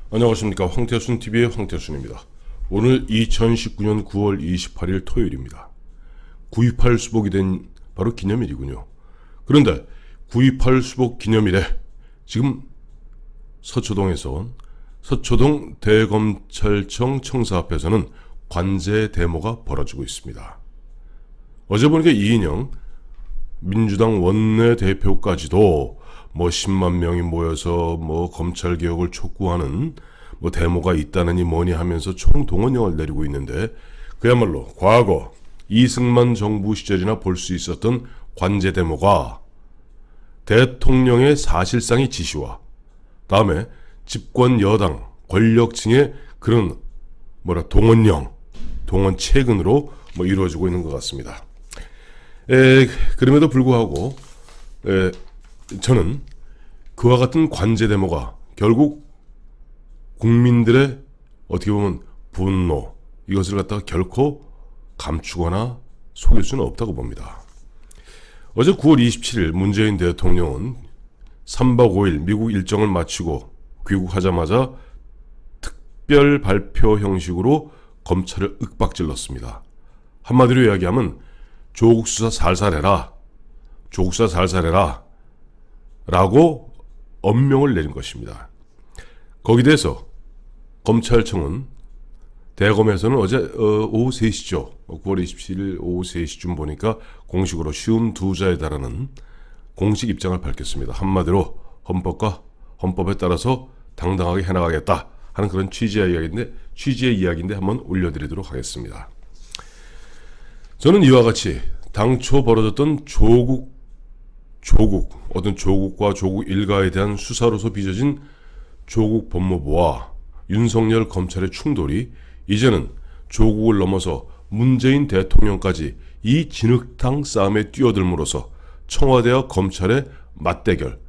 안녕하십니까. 황태순TV의 황태순입니다. 오늘 2019년 9월 28일 토요일입니다. 9.28 수복이 된 바로 기념일이군요. 그런데 9.28 수복 기념일에 지금 서초동 대검찰청 청사 앞에서는 관제 데모가 벌어지고 있습니다. 어제 보니까 이인영 민주당 원내대표까지도 10만 명이 모여서 검찰 개혁을 촉구하는 데모가 있다느니 뭐니 하면서 총동원령을 내리고 있는데, 그야말로 과거 이승만 정부 시절이나 볼 수 있었던 관제 데모가 대통령의 사실상의 지시와 다음에 집권 여당 권력층의 그런 동원 체근으로 이루어지고 있는 것 같습니다. 그럼에도 불구하고 저는 그와 같은 관제 데모가 결국 국민들의 어떻게 보면 분노, 이것을 갖다가 결코 감추거나 속일 수는 없다고 봅니다. 어제 9월 27일 문재인 대통령은 3박 5일 미국 일정을 마치고 귀국하자마자 특별 발표 형식으로 검찰을 윽박질렀습니다. 한마디로 이야기하면 조국 수사 살살해라 라고 엄명을 내린 것입니다. 거기에 대해서 검찰청은 대검에서는 어제 오후 3시죠. 9월 27일 오후 3시쯤 보니까 공식으로 52자에 달하는 공식 입장을 밝혔습니다. 한마디로 헌법에 따라서 당당하게 해나가겠다 하는 그런 취지의 이야기인데 한번 올려드리도록 하겠습니다. 저는 이와 같이 당초 벌어졌던 조국과 조국 일가에 대한 수사로서 빚어진 조국 법무부와 윤석열 검찰의 충돌이 이제는 조국을 넘어서 문재인 대통령까지 이 진흙탕 싸움에 뛰어들므로써 청와대와 검찰의 맞대결,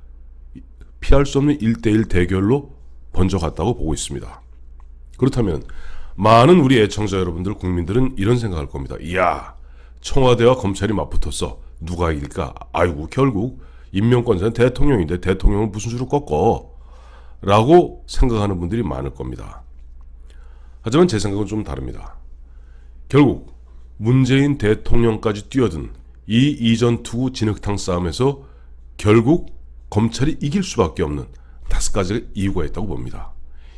피할 수 없는 1대1 대결로 번져갔다고 보고 있습니다. 그렇다면 많은 우리 애청자 여러분들, 국민들은 이런 생각할 겁니다. 이야, 청와대와 검찰이 맞붙었어. 누가 이길까? 아이고, 결국 임명권자는 대통령인데 대통령을 무슨 수로 꺾어? 라고 생각하는 분들이 많을 겁니다. 하지만 제 생각은 좀 다릅니다. 결국 문재인 대통령까지 뛰어든 이 이전 투구 진흙탕 싸움에서 결국 검찰이 이길 수밖에 없는 5가지 이유가 있다고 봅니다.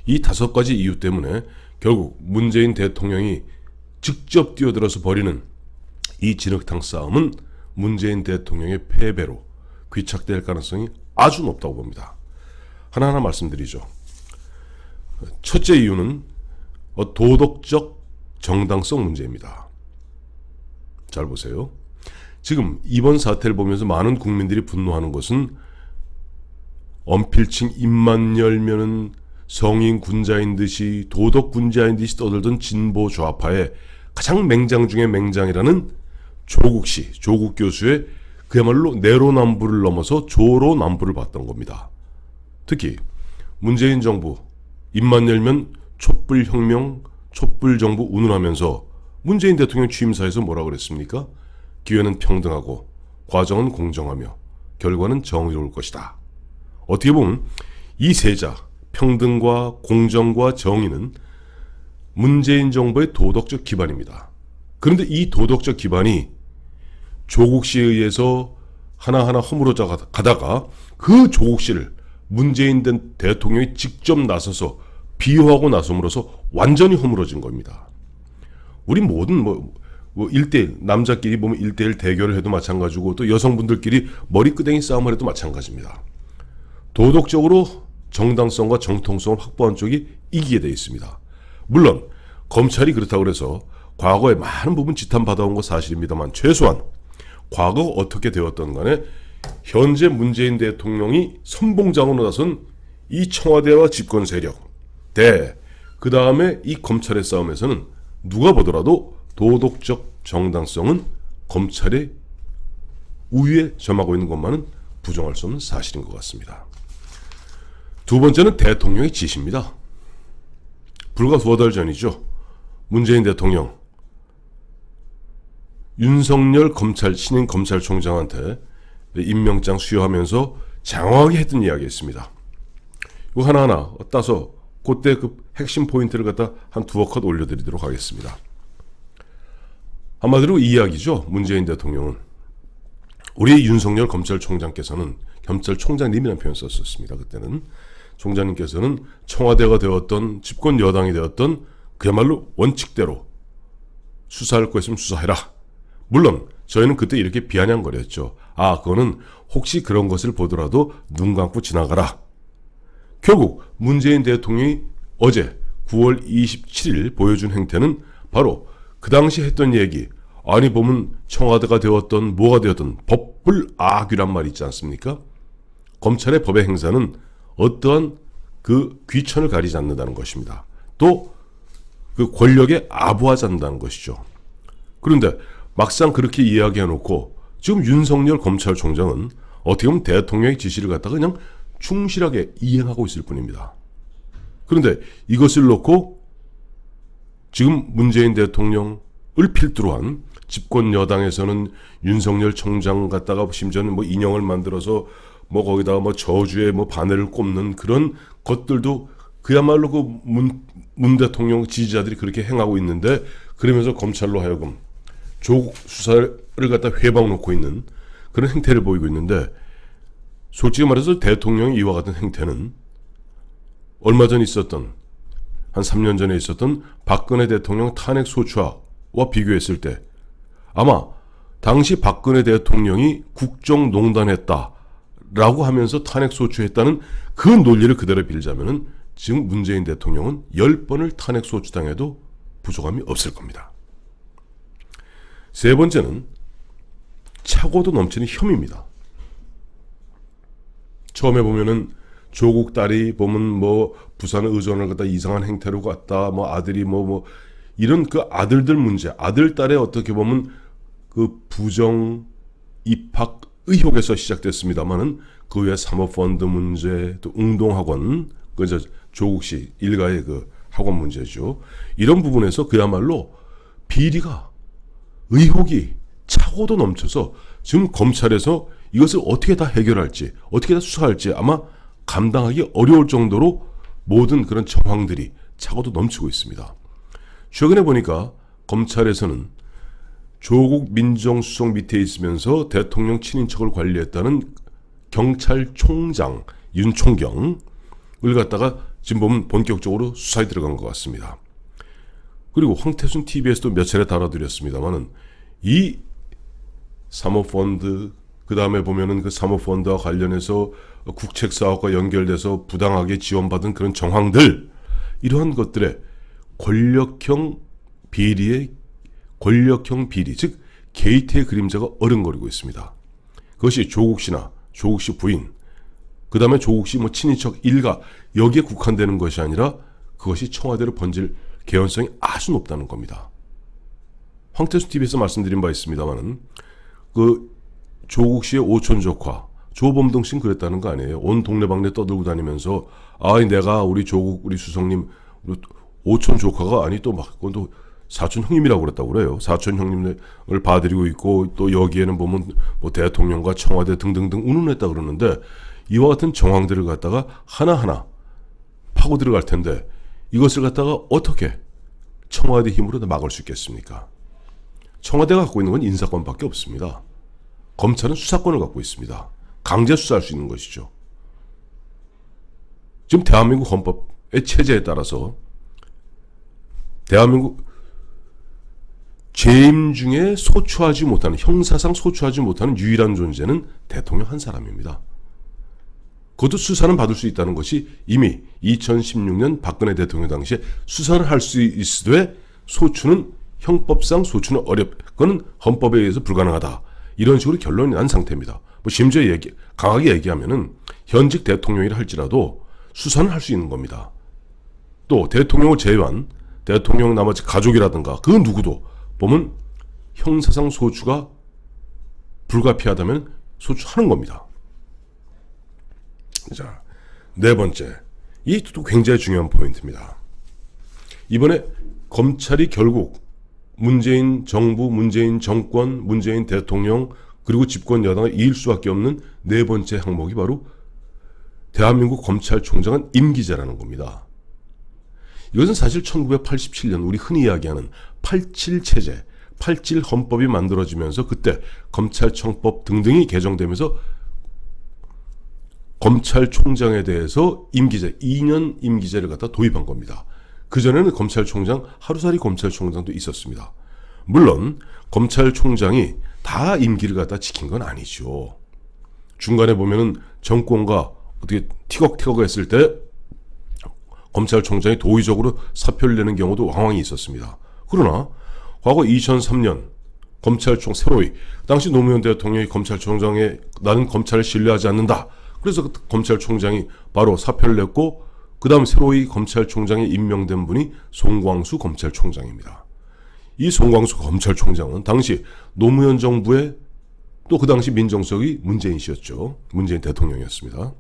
이 5가지 이유 때문에 결국 문재인 대통령이 직접 뛰어들어서 벌이는 이 진흙탕 싸움은 문재인 대통령의 패배로 귀착될 가능성이 아주 높다고 봅니다. 하나하나 말씀드리죠. 첫째 이유는 도덕적 정당성 문제입니다. 잘 보세요. 지금 이번 사태를 보면서 많은 국민들이 분노하는 것은 언필칭 입만 열면은 성인 군자인 듯이 도덕 군자인 듯이 떠들던 진보 좌파의 가장 맹장 중의 맹장이라는 조국 교수의 그야말로 내로남불을 넘어서 조로남불을 봤던 겁니다. 특히 문재인 정부 입만 열면 촛불혁명, 촛불정부 운운하면서 문재인 대통령 취임사에서 뭐라 그랬습니까? 기회는 평등하고 과정은 공정하며 결과는 정의로울 것이다. 어떻게 보면 이 세자, 평등과 공정과 정의는 문재인 정부의 도덕적 기반입니다. 그런데 이 도덕적 기반이 조국 씨에 의해서 하나하나 허물어져 가다가 그 조국 씨를 문재인 대통령이 직접 나서서 비호하고 나섬으로써 완전히 허물어진 겁니다. 우리 모든 1대1, 남자끼리 보면 1대1 대결을 해도 마찬가지고 또 여성분들끼리 머리끄댕이 싸움을 해도 마찬가지입니다. 도덕적으로 정당성과 정통성을 확보한 쪽이 이기게 되어 있습니다. 물론 검찰이 그렇다고 해서 과거에 많은 부분 지탄받아온 거 사실입니다만 최소한 과거 어떻게 되었던 간에 현재 문재인 대통령이 선봉장으로 나선 이 청와대와 집권 세력 그 다음에 이 검찰의 싸움에서는 누가 보더라도 도덕적 정당성은 검찰의 우위에 점하고 있는 것만은 부정할 수 없는 사실인 것 같습니다. 두 번째는 대통령의 지시입니다. 불과 2달 전이죠. 문재인 대통령 윤석열 신임 검찰총장한테 임명장 수여하면서 장황하게 했던 이야기였습니다. 이거 하나하나 따서 그때 그 핵심 포인트를 갖다 한 두어 컷 올려드리도록 하겠습니다. 한마디로 이 이야기죠. 문재인 대통령은 우리 윤석열 검찰총장께서는 검찰총장님이라는 표현 썼었습니다. 그때는 총장님께서는 청와대가 되었던 집권 여당이 되었던 그야말로 원칙대로 수사할 거 있으면 수사해라. 물론 저희는 그때 이렇게 비아냥거렸죠. 그거는 혹시 그런 것을 보더라도 눈 감고 지나가라. 결국 문재인 대통령이 어제 9월 27일 보여준 행태는 바로 그 당시 했던 얘기, 아니 보면 청와대가 되었던 뭐가 되었던 법불악유란 말이 있지 않습니까? 검찰의 법의 행사는 어떠한 그 귀천을 가리지 않는다는 것입니다. 또 그 권력에 아부하지 않는다는 것이죠. 그런데 막상 그렇게 이야기해놓고 지금 윤석열 검찰총장은 어떻게 보면 대통령의 지시를 갖다가 그냥 충실하게 이행하고 있을 뿐입니다. 그런데 이것을 놓고 지금 문재인 대통령을 필두로 한 집권 여당에서는 윤석열 총장 갖다가 심지어는 뭐 인형을 만들어서 뭐 거기다가 뭐 저주의 뭐 바늘을 꼽는 그런 것들도 그야말로 그 문 대통령 지지자들이 그렇게 행하고 있는데, 그러면서 검찰로 하여금 조국 수사를 갖다 회방 놓고 있는 그런 행태를 보이고 있는데, 솔직히 말해서 대통령이 이와 같은 행태는 얼마 전 있었던 한 3년 전에 있었던 박근혜 대통령 탄핵 소추와 비교했을 때 아마 당시 박근혜 대통령이 국정농단했다라고 하면서 탄핵 소추했다는 그 논리를 그대로 빌자면은 지금 문재인 대통령은 10번을 탄핵 소추당해도 부족함이 없을 겁니다. 세 번째는 차고도 넘치는 혐의입니다. 처음에 보면은 조국 딸이 보면 뭐 부산 의전을 갖다 이상한 행태로 갔다, 뭐 아들이 뭐 이런 그 아들들 문제, 아들 딸의 어떻게 보면 그 부정 입학 의혹에서 시작됐습니다만은 그 외에 사모펀드 문제, 또 응동학원, 그저 조국 씨 일가의 그 학원 문제죠. 이런 부분에서 그야말로 비리가, 의혹이 차고도 넘쳐서 지금 검찰에서 이것을 어떻게 다 해결할지, 어떻게 다 수사할지 아마 감당하기 어려울 정도로 모든 그런 정황들이 차고도 넘치고 있습니다. 최근에 보니까 검찰에서는 조국 민정수석 밑에 있으면서 대통령 친인척을 관리했다는 경찰총장 윤총경을 갖다가 지금 보면 본격적으로 수사에 들어간 것 같습니다. 그리고 황태순 TV에서도 몇 차례 다뤄드렸습니다만은 이 사모펀드, 그 다음에 보면은 그 사모펀드와 관련해서 국책사업과 연결돼서 부당하게 지원받은 그런 정황들, 이러한 것들의 권력형 비리, 즉 게이트의 그림자가 어른거리고 있습니다. 그것이 조국 씨나 조국 씨 부인, 그 다음에 조국 씨 뭐 친인척 일가, 여기에 국한되는 것이 아니라 그것이 청와대로 번질 개연성이 아주 높다는 겁니다. 황태수 TV에서 말씀드린 바 있습니다만은 그 조국 씨의 오촌 조카 조범동 씨는 그랬다는 거 아니에요. 온 동네방네 떠들고 다니면서 내가 우리 조국 우리 수석님 우리 오촌 조카가 아니 또 막 그건 또 사촌 형님이라고 그랬다고 그래요. 사촌 형님을 봐드리고 있고 또 여기에는 보면 뭐 대통령과 청와대 등등등 운운했다 그러는데, 이와 같은 정황들을 갖다가 하나하나 파고 들어갈 텐데 이것을 갖다가 어떻게 청와대 힘으로 막을 수 있겠습니까? 청와대가 갖고 있는 건 인사권밖에 없습니다. 검찰은 수사권을 갖고 있습니다. 강제 수사할 수 있는 것이죠. 지금 대한민국 헌법의 체제에 따라서 대한민국 죄임 중에 소추하지 못하는, 형사상 소추하지 못하는 유일한 존재는 대통령 한 사람입니다. 그것도 수사는 받을 수 있다는 것이 이미 2016년 박근혜 대통령 당시에 수사를 할 수 있으되 소추는 형법상 소추는 그거는 헌법에 의해서 불가능하다, 이런 식으로 결론이 난 상태입니다. 뭐 심지어 강하게 얘기하면은 현직 대통령이라 할지라도 수사는 할 수 있는 겁니다. 또 대통령을 제외한 대통령 나머지 가족이라든가 그 누구도 보면 형사상 소추가 불가피하다면 소추하는 겁니다. 자, 네 번째, 이 또 굉장히 중요한 포인트입니다. 이번에 검찰이 결국 문재인 정부, 문재인 정권, 문재인 대통령 그리고 집권 여당을 이길 수밖에 없는 네 번째 항목이 바로 대한민국 검찰총장은 임기제라는 겁니다. 이것은 사실 1987년 우리 흔히 이야기하는 87 체제, 87 헌법이 만들어지면서 그때 검찰청법 등등이 개정되면서 검찰총장에 대해서 임기제, 2년 임기제를 갖다 도입한 겁니다. 그전에는 검찰총장, 하루살이 검찰총장도 있었습니다. 물론 검찰총장이 다 임기를 갖다 지킨 건 아니죠. 중간에 보면은 정권과 어떻게 티격태격 했을 때 검찰총장이 도의적으로 사표를 내는 경우도 왕왕이 있었습니다. 그러나 과거 2003년 검찰총 새로이 당시 노무현 대통령이 검찰총장에 나는 검찰을 신뢰하지 않는다. 그래서 그 검찰총장이 바로 사표를 냈고 그 다음 새로이 검찰총장에 임명된 분이 송광수 검찰총장입니다. 이 송광수 검찰총장은 당시 노무현 정부의 또 그 당시 민정수석이 문재인 씨였죠. 문재인 대통령이었습니다.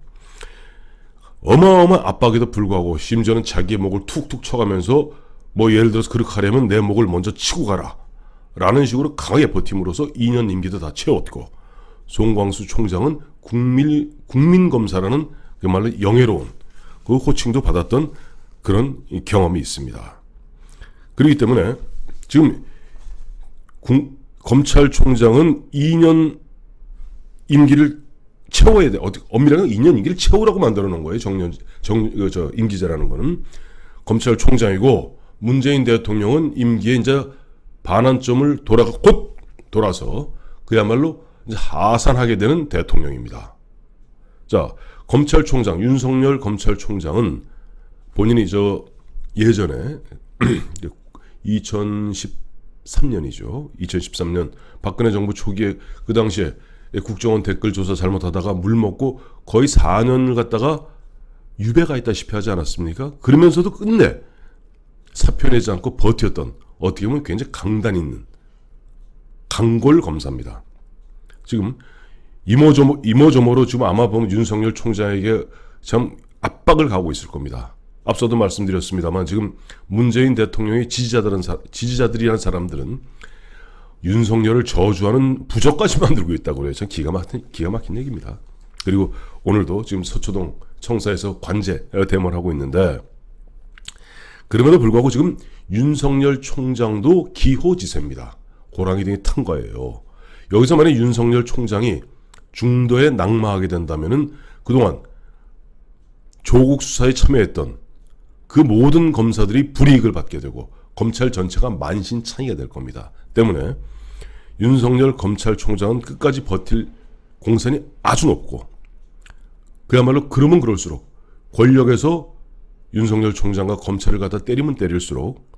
어마어마한 압박에도 불구하고 심지어는 자기의 목을 툭툭 쳐가면서 뭐 예를 들어서 그렇게 하려면 내 목을 먼저 치고 가라 라는 식으로 강하게 버팀으로써 2년 임기도 다 채웠고 송광수 총장은 국민검사라는 그말로 영예로운 그 호칭도 받았던 그런 경험이 있습니다. 그렇기 때문에 지금 검찰총장은 2년 임기를 채워야 돼. 엄밀하게 2년 임기를 채우라고 만들어 놓은 거예요. 임기제라는 거는. 검찰총장이고 문재인 대통령은 임기에 이제 반환점을 곧 돌아서 그야말로 이제 하산하게 되는 대통령입니다. 자, 검찰총장, 윤석열 검찰총장은 본인이 예전에 2013년이죠. 2013년 박근혜 정부 초기에 그 당시에 국정원 댓글 조사 잘못하다가 물 먹고 거의 4년을 갖다가 유배가 있다시피 하지 않았습니까? 그러면서도 끝내 사표 내지 않고 버텼던 어떻게 보면 굉장히 강단 있는 강골 검사입니다. 지금 이모저모로 지금 아마 보면 윤석열 총장에게 참 압박을 가하고 있을 겁니다. 앞서도 말씀드렸습니다만 지금 문재인 대통령의 지지자들이라는 사람들은 윤석열을 저주하는 부적까지 만들고 있다고 그래요. 참 기가 막힌 얘기입니다. 그리고 오늘도 지금 서초동 청사에서 관제 대모를 하고 있는데 그럼에도 불구하고 지금 윤석열 총장도 기호지세입니다. 고랑이 등이 탄 거예요. 여기서 만약 윤석열 총장이 중도에 낙마하게 된다면은 그동안 조국 수사에 참여했던 그 모든 검사들이 불이익을 받게 되고 검찰 전체가 만신창이가 될 겁니다. 때문에 윤석열 검찰총장은 끝까지 버틸 공산이 아주 높고 그야말로 그러면 그럴수록 권력에서 윤석열 총장과 검찰을 갖다 때리면 때릴수록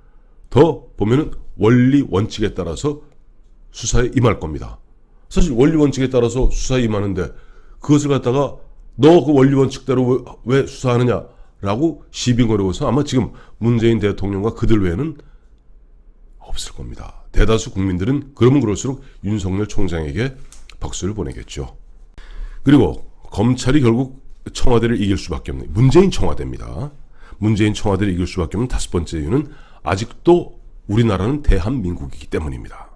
더 보면은 원리 원칙에 따라서 수사에 임할 겁니다. 사실 원리 원칙에 따라서 수사에 임하는데 그것을 갖다가 너 그 원리 원칙대로 왜 수사하느냐라고 시비 걸어서 아마 지금 문재인 대통령과 그들 외에는 없을 겁니다. 대다수 국민들은 그러면 그럴수록 윤석열 총장에게 박수를 보내겠죠. 그리고 검찰이 결국 청와대를 이길 수밖에 없는 문재인 청와대입니다. 문재인 청와대를 이길 수밖에 없는 다섯 번째 이유는 아직도 우리나라는 대한민국이기 때문입니다.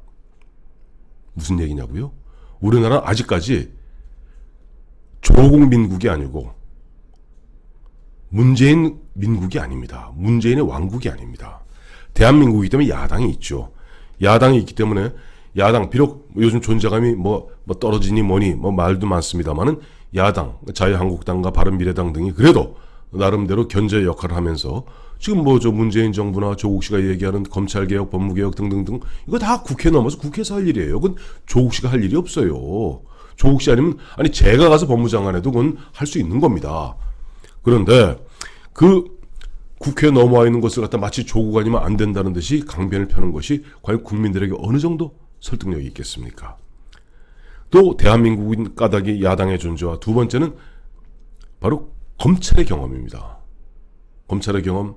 무슨 얘기냐고요? 우리나라는 아직까지 조국 민국이 아니고 문재인 민국이 아닙니다. 문재인의 왕국이 아닙니다. 대한민국이기 때문에 야당이 있죠. 야당이 있기 때문에 야당 비록 요즘 존재감이 뭐 떨어지니 뭐니 말도 많습니다만은 야당 자유한국당과 바른미래당 등이 그래도 나름대로 견제 역할을 하면서 지금 문재인 정부나 조국 씨가 얘기하는 검찰개혁, 법무개혁 등등등 이거 다 국회 넘어서 국회에서 할 일이에요. 그건 조국 씨가 할 일이 없어요. 조국 씨 아니면 제가 가서 법무장관 해도 그건 할 수 있는 겁니다. 그런데 그 국회에 넘어와 있는 것을 갖다 마치 조국 아니면 안 된다는 듯이 강변을 펴는 것이 과연 국민들에게 어느 정도 설득력이 있겠습니까? 또 대한민국인 까닭이 야당의 존재와 두 번째는 바로 검찰의 경험입니다. 검찰의 경험.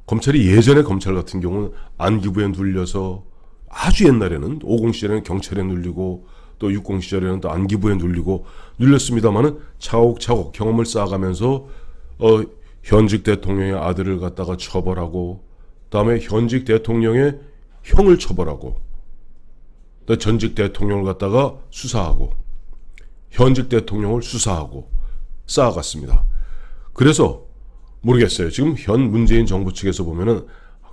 검찰이 예전에 검찰 같은 경우는 안기부에 눌려서 아주 옛날에는 50 시절에는 경찰에 눌리고 또 60 시절에는 또 안기부에 눌렸습니다만은 차곡차곡 경험을 쌓아가면서 현직 대통령의 아들을 갖다가 처벌하고 그다음에 현직 대통령의 형을 처벌하고 또 전직 대통령을 갖다가 수사하고 현직 대통령을 수사하고 쌓아갔습니다. 그래서 모르겠어요. 지금 현 문재인 정부 측에서 보면은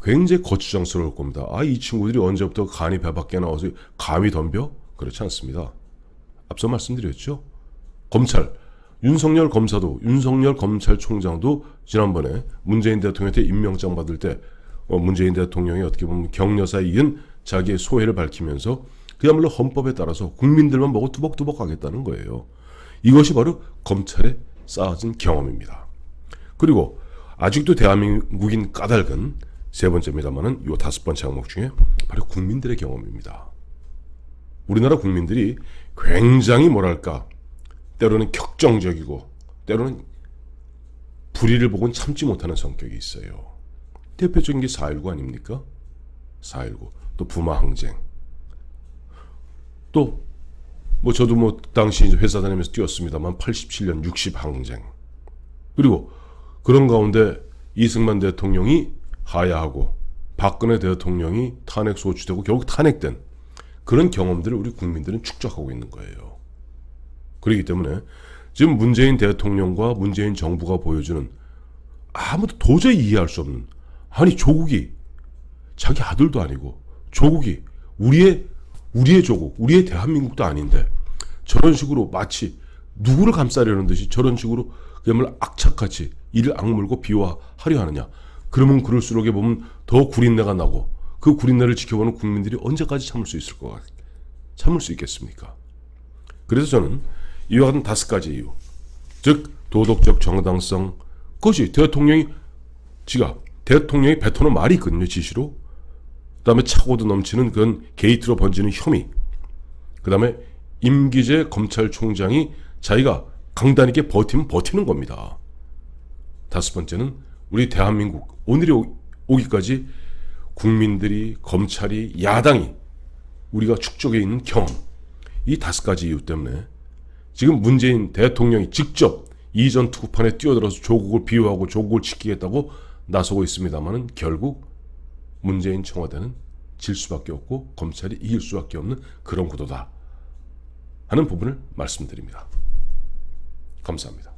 굉장히 거추장스러울 겁니다. 이 친구들이 언제부터 간이 배 밖에 나와서 감히 덤벼? 그렇지 않습니다. 앞서 말씀드렸죠. 검찰, 윤석열 검찰총장도 지난번에 문재인 대통령한테 임명장 받을 때 문재인 대통령이 어떻게 보면 격려사에 이은 자기의 소회를 밝히면서 그야말로 헌법에 따라서 국민들만 보고 뚜벅뚜벅 하겠다는 거예요. 이것이 바로 검찰에 쌓아진 경험입니다. 그리고 아직도 대한민국인 까닭은 세 번째입니다만은 요 다섯 번째 항목 중에 바로 국민들의 경험입니다. 우리나라 국민들이 굉장히 뭐랄까 때로는 격정적이고 때로는 불의를 보고는 참지 못하는 성격이 있어요. 대표적인 게 4.19 아닙니까? 4.19 또 부마 항쟁 또 저도 당시 회사 다니면서 뛰었습니다만 87년 60 항쟁 그리고 그런 가운데 이승만 대통령이 하야하고 박근혜 대통령이 탄핵 소추되고 결국 탄핵된 그런 경험들을 우리 국민들은 축적하고 있는 거예요. 그렇기 때문에 지금 문재인 대통령과 문재인 정부가 보여주는 아무도 도저히 이해할 수 없는 조국이 자기 아들도 아니고 조국이 우리의 조국, 우리의 대한민국도 아닌데 저런 식으로 마치 누구를 감싸려는 듯이 저런 식으로 그야말로 악착같이 이를 악물고 비화하려 하느냐. 그러면 그럴수록 보면 더 구린내가 나고 그 구린내를 지켜보는 국민들이 언제까지 참을 수 있겠습니까? 그래서 저는 이와 같은 다섯 가지 이유, 즉 도덕적 정당성, 그것이 대통령이 뱉어놓은 말이 있거든요. 지시로. 그 다음에 차고도 넘치는 그런 게이트로 번지는 혐의, 그 다음에 임기제 검찰총장이 자기가 강단 있게 버티는 겁니다. 다섯 번째는 우리 대한민국 오늘이 오기까지 국민들이, 검찰이, 야당이 우리가 축적해 있는 경험, 이 다섯 가지 이유 때문에 지금 문재인 대통령이 직접 이전 투구판에 뛰어들어서 조국을 비호하고 조국을 지키겠다고 나서고 있습니다만은 결국 문재인 청와대는 질 수밖에 없고 검찰이 이길 수밖에 없는 그런 구도다 하는 부분을 말씀드립니다. 감사합니다.